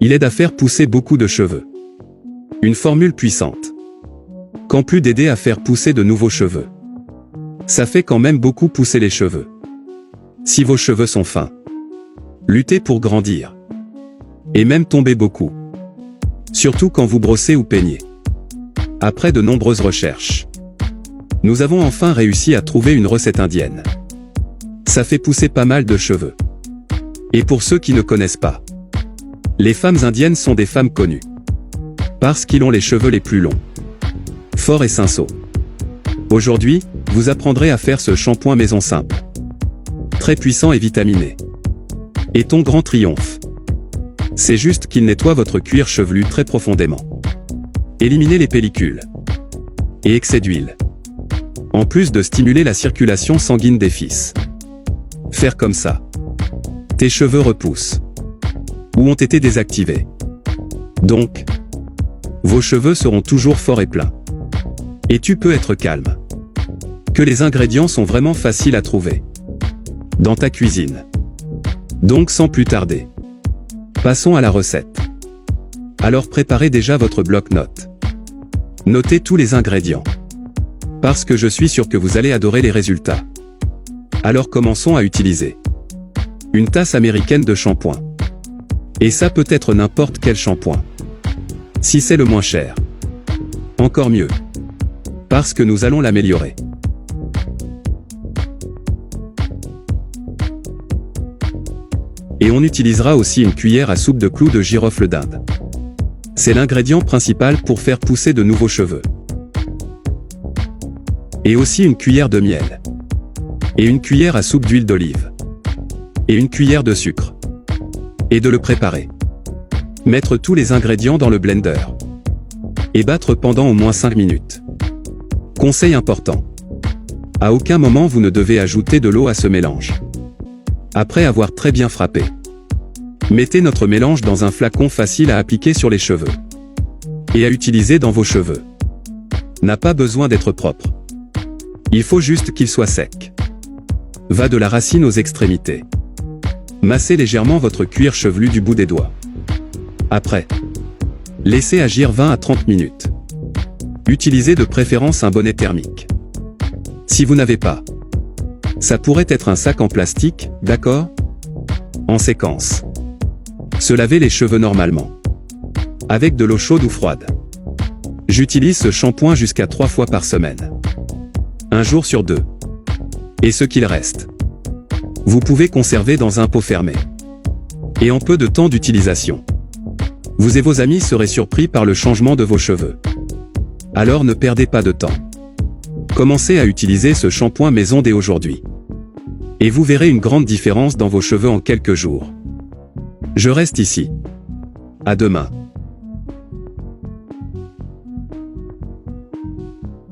Il aide à faire pousser beaucoup de cheveux. Une formule puissante. Qu'en plus d'aider à faire pousser de nouveaux cheveux, ça fait quand même beaucoup pousser les cheveux. Si vos cheveux sont fins, luttez pour grandir. Et même tomber beaucoup. Surtout quand vous brossez ou peignez. Après de nombreuses recherches, nous avons enfin réussi à trouver une recette indienne. Ça fait pousser pas mal de cheveux. Et pour ceux qui ne connaissent pas, les femmes indiennes sont des femmes connues. Parce qu'ils ont les cheveux les plus longs, forts et cinceaux. Aujourd'hui, vous apprendrez à faire ce shampoing maison simple. Très puissant et vitaminé. Et ton grand triomphe, c'est juste qu'il nettoie votre cuir chevelu très profondément. Éliminez les pellicules et excès d'huile. En plus de stimuler la circulation sanguine des fils. Faire comme ça. Tes cheveux repoussent. Ou ont été désactivés. Donc, vos cheveux seront toujours forts et pleins. Et tu peux être calme. Que les ingrédients sont vraiment faciles à trouver. Dans ta cuisine. Donc sans plus tarder, passons à la recette. Alors préparez déjà votre bloc-notes. Notez tous les ingrédients. Parce que je suis sûr que vous allez adorer les résultats. Alors commençons à utiliser une tasse américaine de shampoing. Et ça peut être n'importe quel shampoing. Si c'est le moins cher, encore mieux. Parce que nous allons l'améliorer. Et on utilisera aussi une cuillère à soupe de clous de girofle d'Inde. C'est l'ingrédient principal pour faire pousser de nouveaux cheveux. Et aussi une cuillère de miel. Et une cuillère à soupe d'huile d'olive. Et une cuillère de sucre. Et de le préparer. Mettre tous les ingrédients dans le blender. Et battre pendant au moins 5 minutes. Conseil important. À aucun moment vous ne devez ajouter de l'eau à ce mélange. Après avoir très bien frappé, mettez notre mélange dans un flacon facile à appliquer sur les cheveux. Et à utiliser dans vos cheveux. N'a pas besoin d'être propre. Il faut juste qu'il soit sec. Va de la racine aux extrémités. Massez légèrement votre cuir chevelu du bout des doigts. Après, laissez agir 20 à 30 minutes. Utilisez de préférence un bonnet thermique. Si vous n'avez pas, ça pourrait être un sac en plastique, d'accord? En séquence. Se laver les cheveux normalement. Avec de l'eau chaude ou froide. J'utilise ce shampoing jusqu'à 3 fois par semaine. Un jour sur 2. Et ce qu'il reste, vous pouvez conserver dans un pot fermé. Et en peu de temps d'utilisation, vous et vos amis serez surpris par le changement de vos cheveux. Alors ne perdez pas de temps. Commencez à utiliser ce shampoing maison dès aujourd'hui. Et vous verrez une grande différence dans vos cheveux en quelques jours. Je reste ici. À demain.